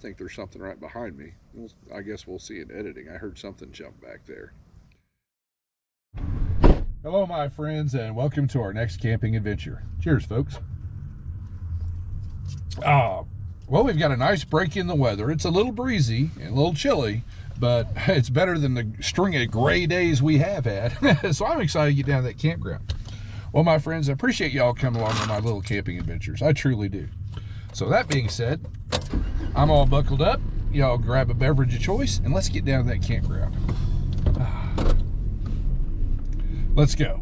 think there's something right behind me. I guess we'll see in editing. I heard something jump back there. Hello, my friends, and welcome to our next camping adventure. Cheers, folks. Well, we've got a nice break in the weather. It's a little breezy and a little chilly, but it's better than the string of gray days we have had. So I'm excited to get down to that campground. Well, my friends, I appreciate y'all coming along on my little camping adventures. I truly do. So that being said, I'm all buckled up. Y'all grab a beverage of choice, and let's get down to that campground. Let's go.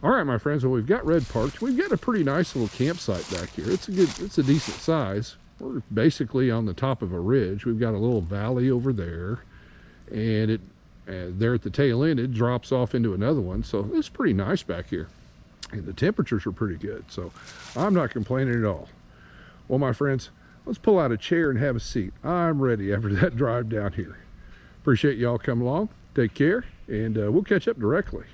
All right, my friends, well, we've got red parked. We've got a pretty nice little campsite back here. It's a decent size. We're basically on the top of a ridge. We've got a little valley over there, and there at the tail end, it drops off into another one. So it's pretty nice back here, and the temperatures are pretty good. So I'm not complaining at all. Well, my friends, let's pull out a chair and have a seat. I'm ready after that drive down here. Appreciate y'all coming along. Take care, and we'll catch up directly.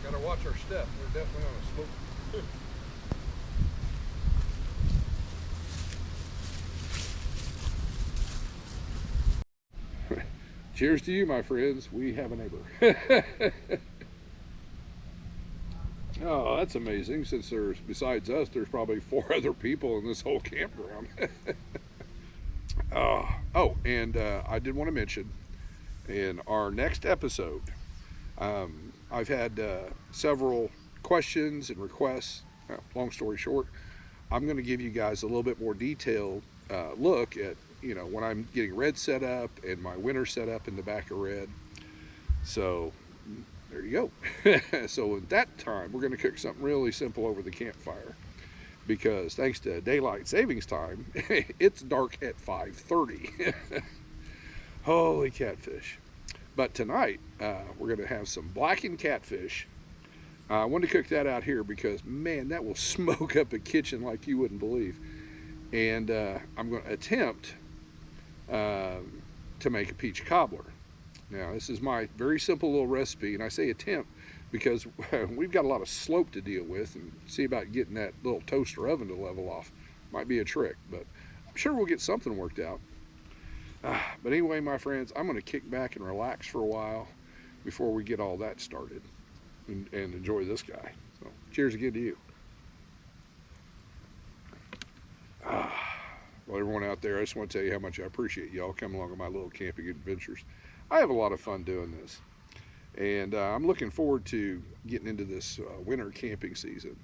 Gotta watch our step. We're definitely on a slope. Cheers to you, my friends. We have a neighbor. Oh, that's amazing. Since besides us, there's probably 4 other people in this whole campground. And I did want to mention, in our next episode, I've had several questions and requests. Long story short, I'm going to give you guys a little bit more detailed look at, when I'm getting red set up and my winter set up in the back of red. So there you go. So at that time, we're going to cook something really simple over the campfire, because thanks to daylight savings time, it's dark at 5:30. Holy catfish. But tonight, we're going to have some blackened catfish. I wanted to cook that out here because, man, that will smoke up a kitchen like you wouldn't believe. And I'm going to attempt to make a peach cobbler. Now, this is my very simple little recipe, and I say attempt because we've got a lot of slope to deal with, and see about getting that little toaster oven to level off. Might be a trick, but I'm sure we'll get something worked out. But anyway, my friends, I'm going to kick back and relax for a while before we get all that started and enjoy this guy. So cheers again to you. Well, everyone out there, I just want to tell you how much I appreciate y'all coming along on my little camping adventures. I have a lot of fun doing this, and I'm looking forward to getting into this winter camping season.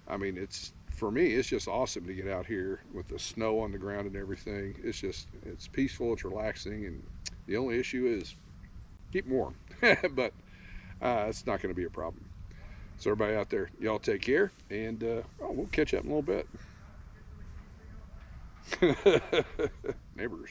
I mean, it's for me, it's just awesome to get out here with the snow on the ground and everything. It's peaceful, it's relaxing, and the only issue is keep warm. But it's not going to be a problem. So everybody out there, y'all take care, and we'll catch up in a little bit. Neighbors.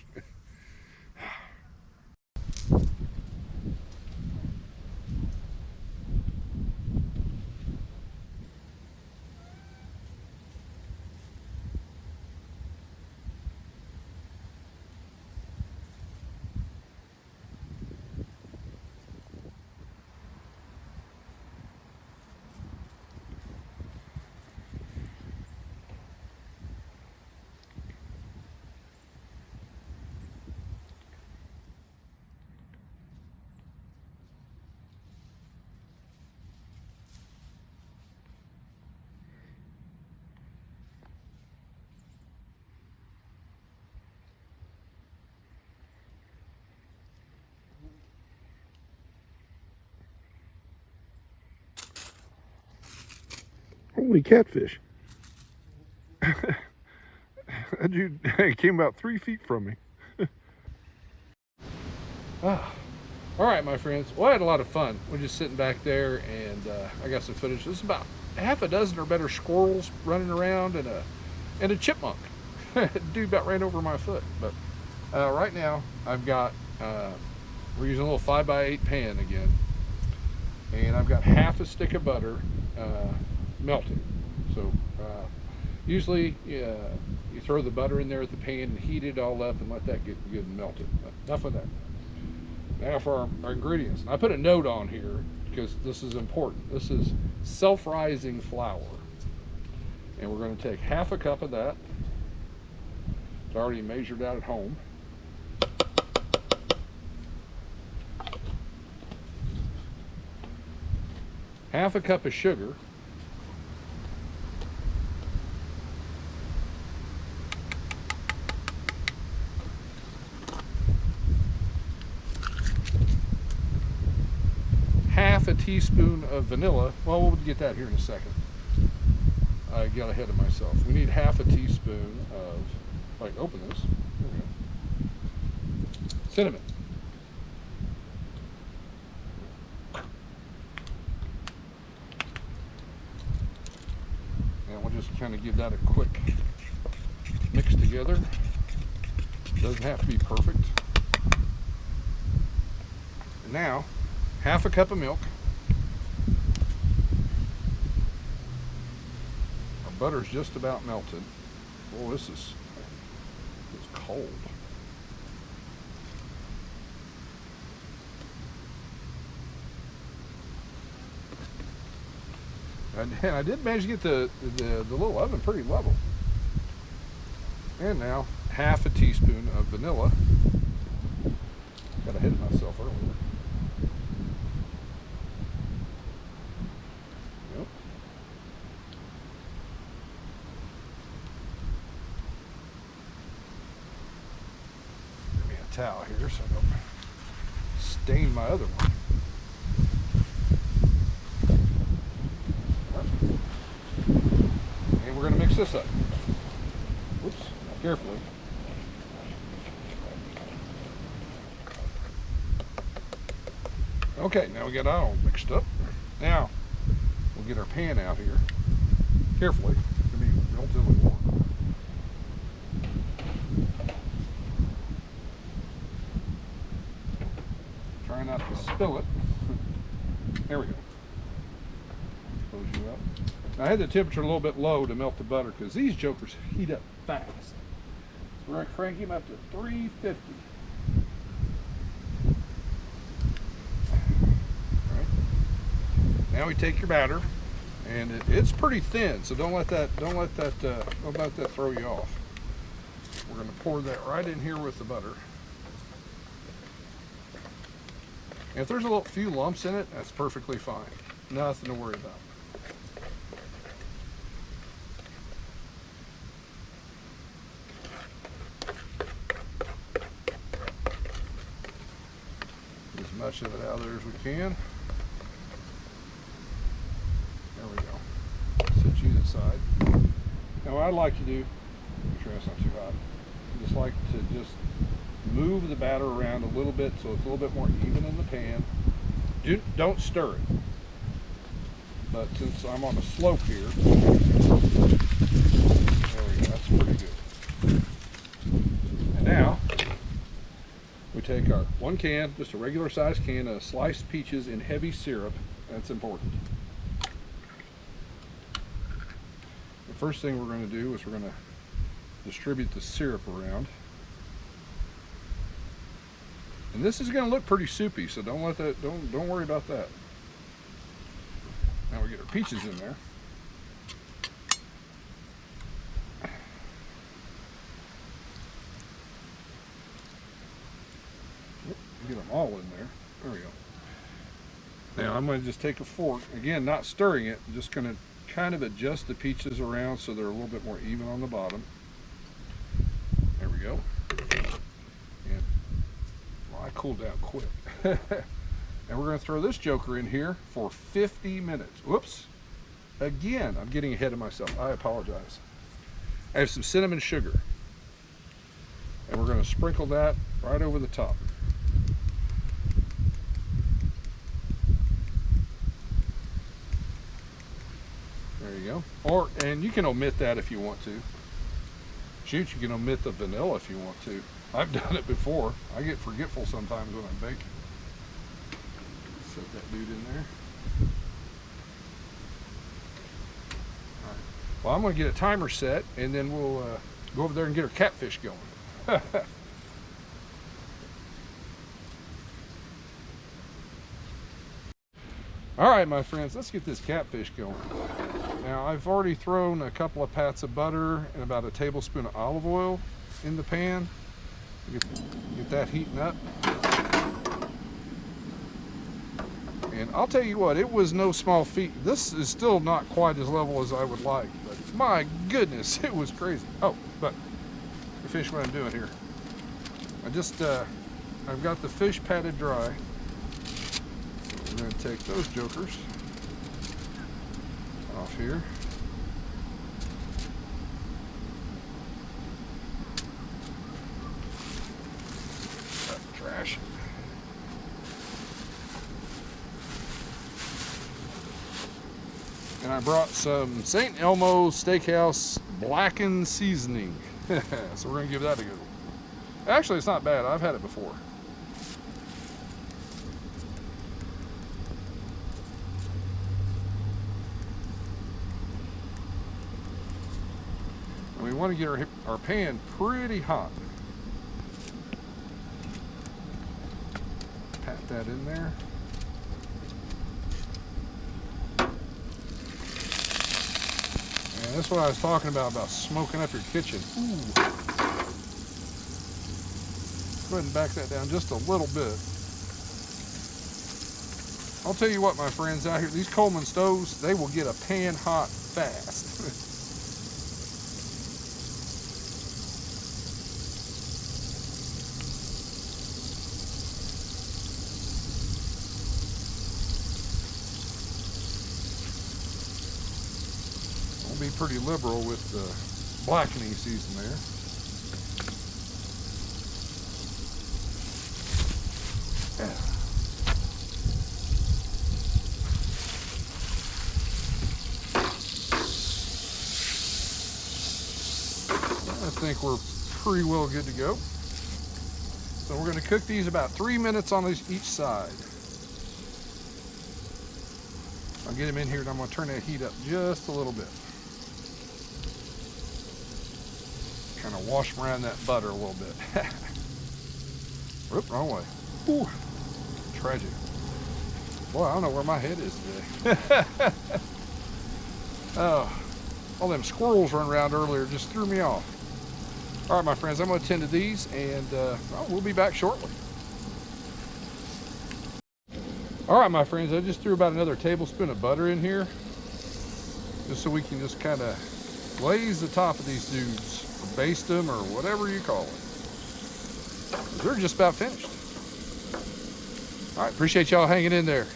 Holy catfish. That dude came about 3 feet from me. All right, my friends. Well, I had a lot of fun. We're just sitting back there, and I got some footage. There's about half a dozen or better squirrels running around, and a chipmunk. Dude about ran over my foot. But right now, I've got, we're using a little 5x8 pan again, and I've got half a stick of butter melting. So usually you throw the butter in there at the pan and heat it all up and let that get good and melted. But enough of that. Now for our ingredients. I put a note on here because this is important. This is self-rising flour. And we're going to take half a cup of that. It's already measured out at home. Half a cup of sugar. Half a teaspoon of vanilla. Well, we'll get that here in a second. I got ahead of myself. We need half a teaspoon of, if I can open this, there we go, cinnamon. And we'll just kind of give that a quick mix together. Doesn't have to be perfect. And now, half a cup of milk. Our butter's just about melted. Oh, this is cold. And I did manage to get the little oven pretty level. And now half a teaspoon of vanilla. Got ahead of myself earlier. Towel here so I don't stain my other one. And we're going to mix this up. Whoops, carefully. Okay, now we got it all mixed up. Now we'll get our pan out here. Carefully, it's going to be relatively warm. Try not to spill it. There we go. Close you up. Now, I had the temperature a little bit low to melt the butter because these jokers heat up fast. So we're going to crank him up to 350. All right. Now we take your batter, and it's pretty thin, so don't let that throw you off. We're going to pour that right in here with the butter. And if there's a few lumps in it, that's perfectly fine. Nothing to worry about. Get as much of it out of there as we can. There we go. Set you to the side. Now what I'd like to do, make sure that's not too hot, I just like to just move the batter around a little bit so it's a little bit more even in the pan. Don't stir it. But since I'm on a slope here, there we go, that's pretty good. And now, we take our 1 can, just a regular sized can of sliced peaches in heavy syrup. That's important. The first thing we're going to do is we're going to distribute the syrup around. And this is going to look pretty soupy, so don't worry about that. Now we get our peaches in there. Get them all in there. There we go. Now I'm going to just take a fork, again not stirring it, I'm just going to kind of adjust the peaches around so they're a little bit more even on the bottom. There we go. And well, I cooled down quick. And we're going to throw this joker in here for 50 minutes. Whoops. Again, I'm getting ahead of myself. I apologize. I have some cinnamon sugar. And we're going to sprinkle that right over the top. There you go. And you can omit that if you want to. Shoot, you can omit the vanilla if you want to. I've done it before. I get forgetful sometimes when I'm baking. Set that dude in there. All right. Well, I'm going to get a timer set, and then we'll go over there and get our catfish going. All right, my friends, let's get this catfish going. Now, I've already thrown a couple of pats of butter and about a tablespoon of olive oil in the pan. Get that heating up. And I'll tell you what, it was no small feat. This is still not quite as level as I would like, but my goodness, it was crazy. Oh, but to finish what I'm doing here, I've got the fish patted dry. So we're going to take those jokers off here. Trash. And I brought some St. Elmo's Steakhouse blackened seasoning. So we're going to give that a go. Actually, it's not bad. I've had it before. And we want to get our pan pretty hot. Pat that in there. And that's what I was talking about smoking up your kitchen. Ooh. Go ahead and back that down just a little bit. I'll tell you what, my friends out here, these Coleman stoves, they will get a pan hot fast. I'll be pretty liberal with the blackening season there. I think we're pretty well good to go. So we're going to cook these about 3 minutes on each side. I'll get them in here and I'm going to turn that heat up just a little bit. Kind of wash them around that butter a little bit. Whoop, wrong way. Ooh, tragic. Boy, I don't know where my head is today. Oh, all them squirrels run around earlier just threw me off. All right, my friends, I'm going to tend to these, and we'll be back shortly. All right, my friends, I just threw about another tablespoon of butter in here, just so we can just kind of glaze the top of these dudes, or baste them, or whatever you call it. They're just about finished. All right, appreciate y'all hanging in there.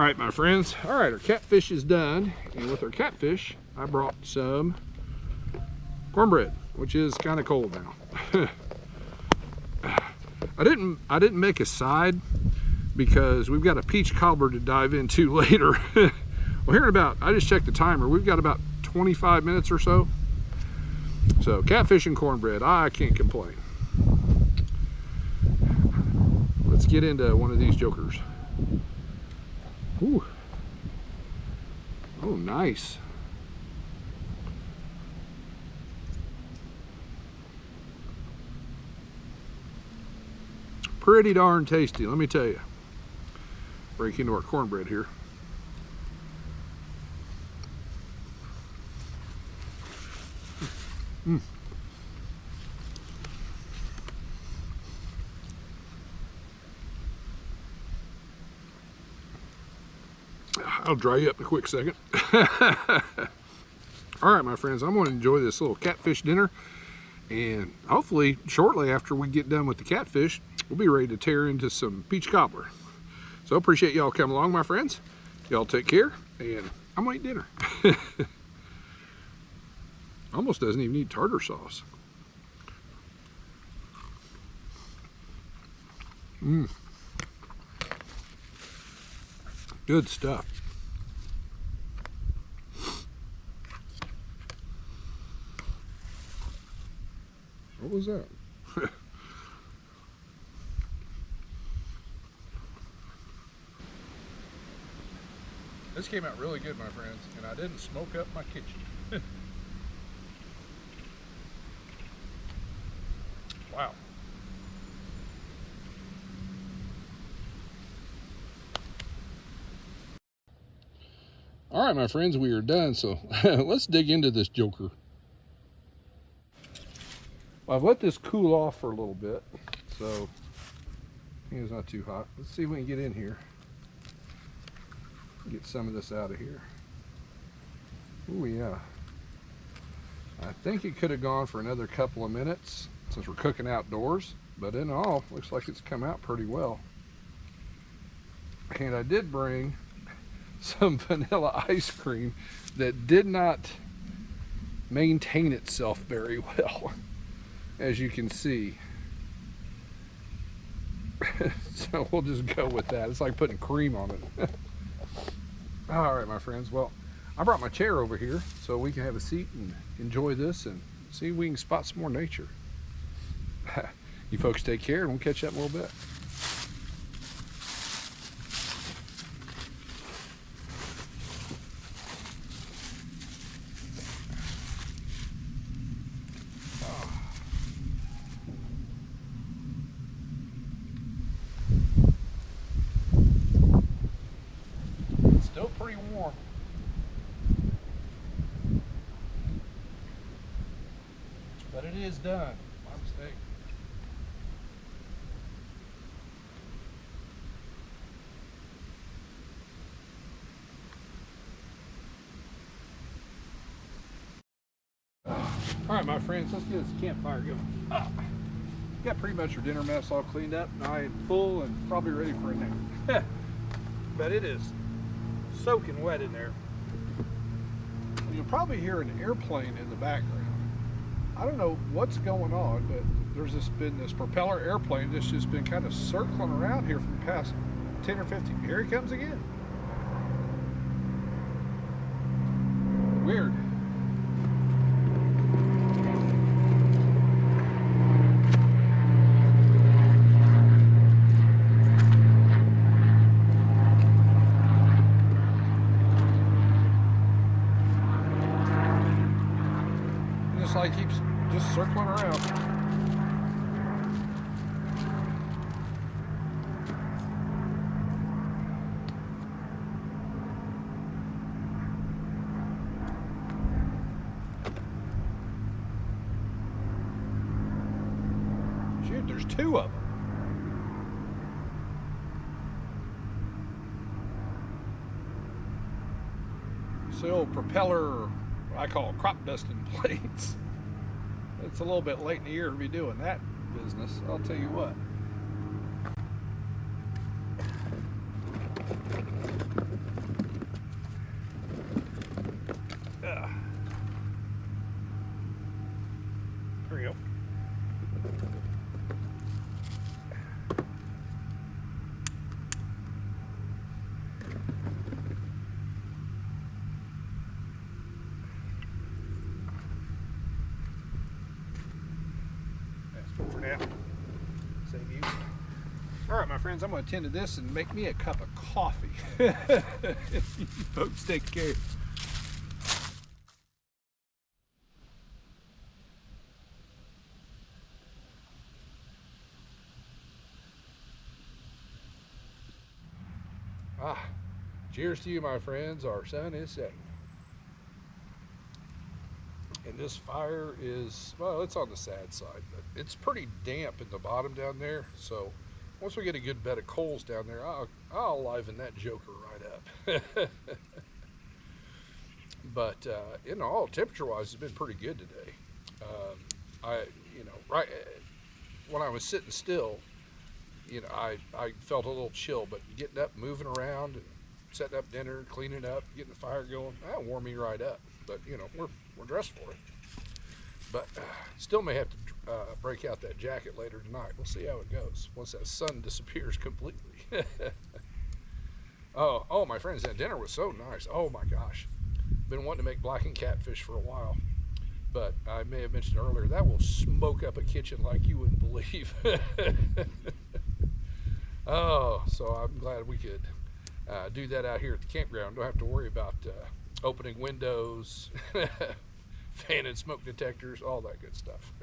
right, my friends. All right, our catfish is done. And with our catfish, I brought some cornbread, which is kind of cold now. I didn't make a side because we've got a peach cobbler to dive into later. Well, here in about, I just checked the timer, we've got about 25 minutes or so. So catfish and cornbread, I can't complain. Let's get into one of these jokers. Ooh. Oh, nice. Pretty darn tasty, let me tell you. Break into our cornbread here. Mm. I'll dry you up in a quick second. All right, my friends, I'm going to enjoy this little catfish dinner, and hopefully shortly after we get done with the catfish, we'll be ready to tear into some peach cobbler. So appreciate y'all coming along, my friends. Y'all take care, and I'm gonna eat dinner. Almost doesn't even need tartar sauce. Mmm. Good stuff. What was that? This came out really good, my friends, and I didn't smoke up my kitchen. Wow. All right, my friends, we are done, so let's dig into this joker. Well, I've let this cool off for a little bit, so I think it's not too hot. Let's see if we can get in here. Get some of this out of here. Oh yeah. I think it could have gone for another couple of minutes since we're cooking outdoors, but in all, looks like it's come out pretty well. And I did bring some vanilla ice cream that did not maintain itself very well, as you can see. So we'll just go with that. It's like putting cream on it. All right, my friends. Well, I brought my chair over here so we can have a seat and enjoy this and see if we can spot some more nature. You folks take care, and we'll catch up in a little bit. Still pretty warm. But it is done. My mistake. All right, my friends, let's get this campfire going. Got pretty much our dinner mess all cleaned up, and I am full and probably ready for a nap. But it is soaking wet in there. You'll probably hear an airplane in the background. I don't know what's going on, but there's been this propeller airplane that's just been kind of circling around here for the past 10 or 15. Here he comes again. Weird. Like keeps just circling around. Shoot, there's two of them. This old propeller, I call crop dusting plates. It's a little bit late in the year to be doing that business, I'll tell you what. All right, my friends, I'm going to tend to this and make me a cup of coffee. You folks take care. Cheers to you, my friends. Our sun is setting. And this fire is, well, it's on the sad side, but it's pretty damp in the bottom down there. So once we get a good bed of coals down there, I'll liven that joker right up. But all temperature-wise, it's been pretty good today. Right when I was sitting still, I felt a little chill, but getting up, moving around, and setting up dinner, cleaning up, getting the fire going, that warmed me right up. But we're dressed for it. But still may have to break out that jacket later tonight. We'll see how it goes once that sun disappears completely. Oh, my friends, that dinner was so nice. Oh my gosh, been wanting to make blackened catfish for a while. But I may have mentioned earlier, that will smoke up a kitchen like you wouldn't believe. Oh, so I'm glad we could do that out here at the campground. Don't have to worry about opening windows, fanning smoke detectors, all that good stuff.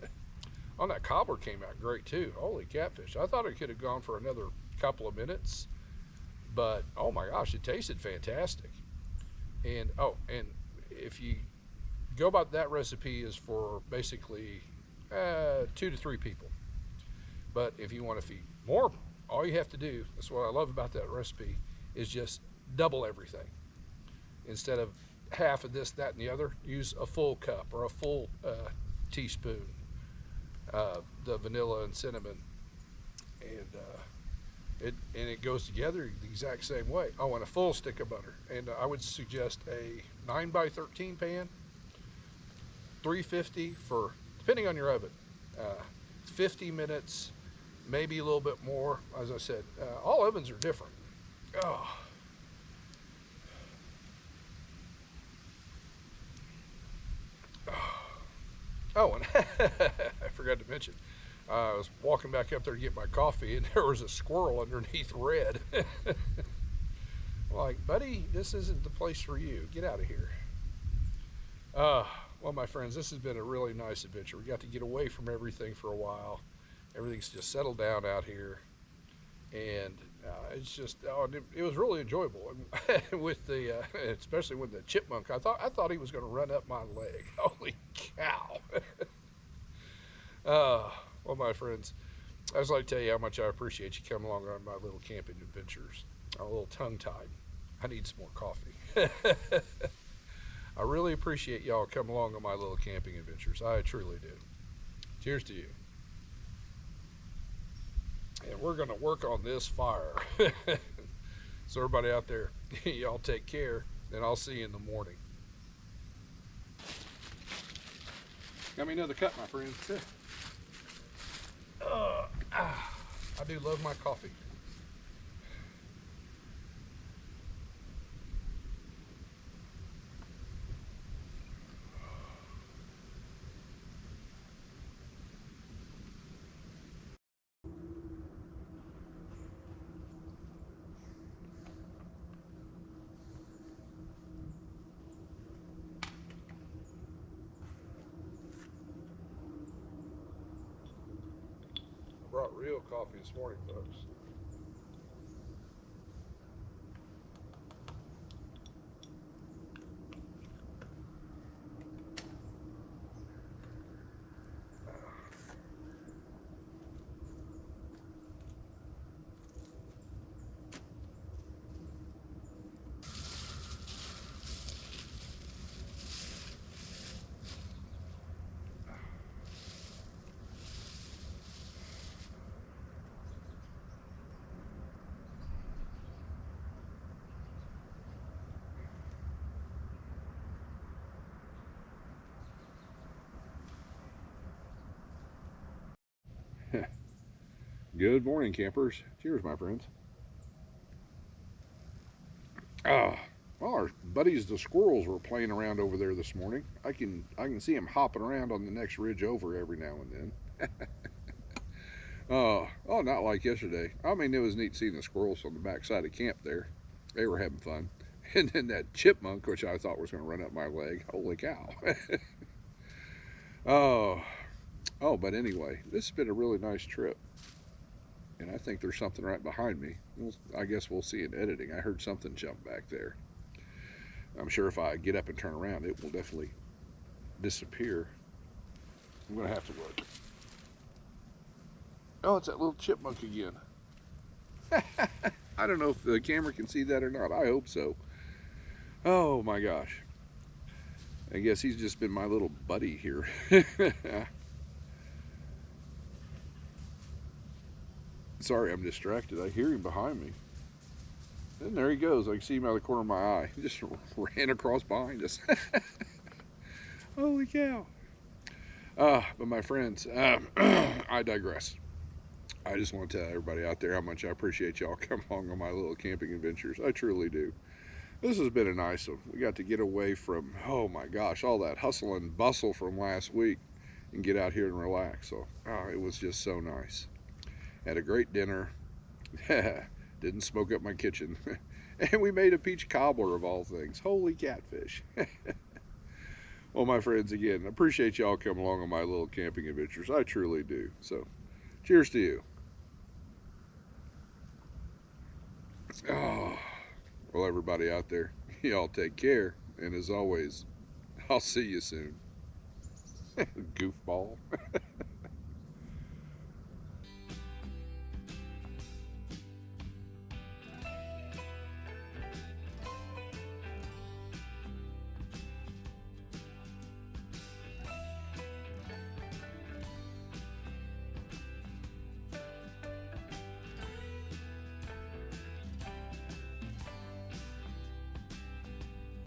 Oh, that cobbler came out great too. Holy catfish. I thought it could have gone for another couple of minutes, but oh my gosh, it tasted fantastic. And if you go about that recipe is for basically 2 to 3 people. But if you want to feed more, all you have to do, that's what I love about that recipe, is just double everything. Instead of half of this, that, and the other, use a full cup or a full teaspoon of the vanilla and cinnamon. And it goes together the exact same way. Oh, and a full stick of butter. And I would suggest a 9x13 pan, 350 for, depending on your oven, 50 minutes, maybe a little bit more. As I said, all ovens are different. Oh, and I forgot to mention, I was walking back up there to get my coffee, and there was a squirrel underneath Red. Like, buddy, this isn't the place for you. Get out of here. Well, my friends, this has been a really nice adventure. We got to get away from everything for a while. Everything's just settled down out here, and it's just, it was really enjoyable. With the, especially with the chipmunk, I thought he was going to run up my leg. Holy cow! Well, my friends, I just like to tell you how much I appreciate you coming along on my little camping adventures. I'm a little tongue-tied. I need some more coffee. I really appreciate y'all coming along on my little camping adventures. I truly do. Cheers to you. And we're going to work on this fire. So everybody out there, y'all take care, and I'll see you in the morning. Got me another cup, my friends. I do love my coffee. Brought real coffee this morning, folks. Good morning, campers. Cheers, my friends. Well, our buddies, the squirrels, were playing around over there this morning. I can see them hopping around on the next ridge over every now and then. Oh, not like yesterday. I mean, it was neat seeing the squirrels on the backside of camp there. They were having fun. And then that chipmunk, which I thought was going to run up my leg. Holy cow. Oh, but anyway, this has been a really nice trip. And I think there's something right behind me. I guess we'll see in editing. I heard something jump back there. I'm sure if I get up and turn around, it will definitely disappear. I'm going to have to look. Oh, it's that little chipmunk again. I don't know if the camera can see that or not. I hope so. Oh my gosh. I guess he's just been my little buddy here. Sorry, I'm distracted. I hear him behind me. And there he goes. I can see him out of the corner of my eye. He just ran across behind us. Holy cow. But my friends, I digress. I just want to tell everybody out there how much I appreciate y'all coming along on my little camping adventures. I truly do. This has been a nice one. We got to get away from, oh my gosh, all that hustle and bustle from last week and get out here and relax. So it was just so nice. Had a great dinner. Didn't smoke up my kitchen. And we made a peach cobbler of all things. Holy catfish. Well, my friends, again, appreciate y'all coming along on my little camping adventures. I truly do. So, cheers to you. Oh, well, everybody out there, y'all take care. And as always, I'll see you soon. Goofball.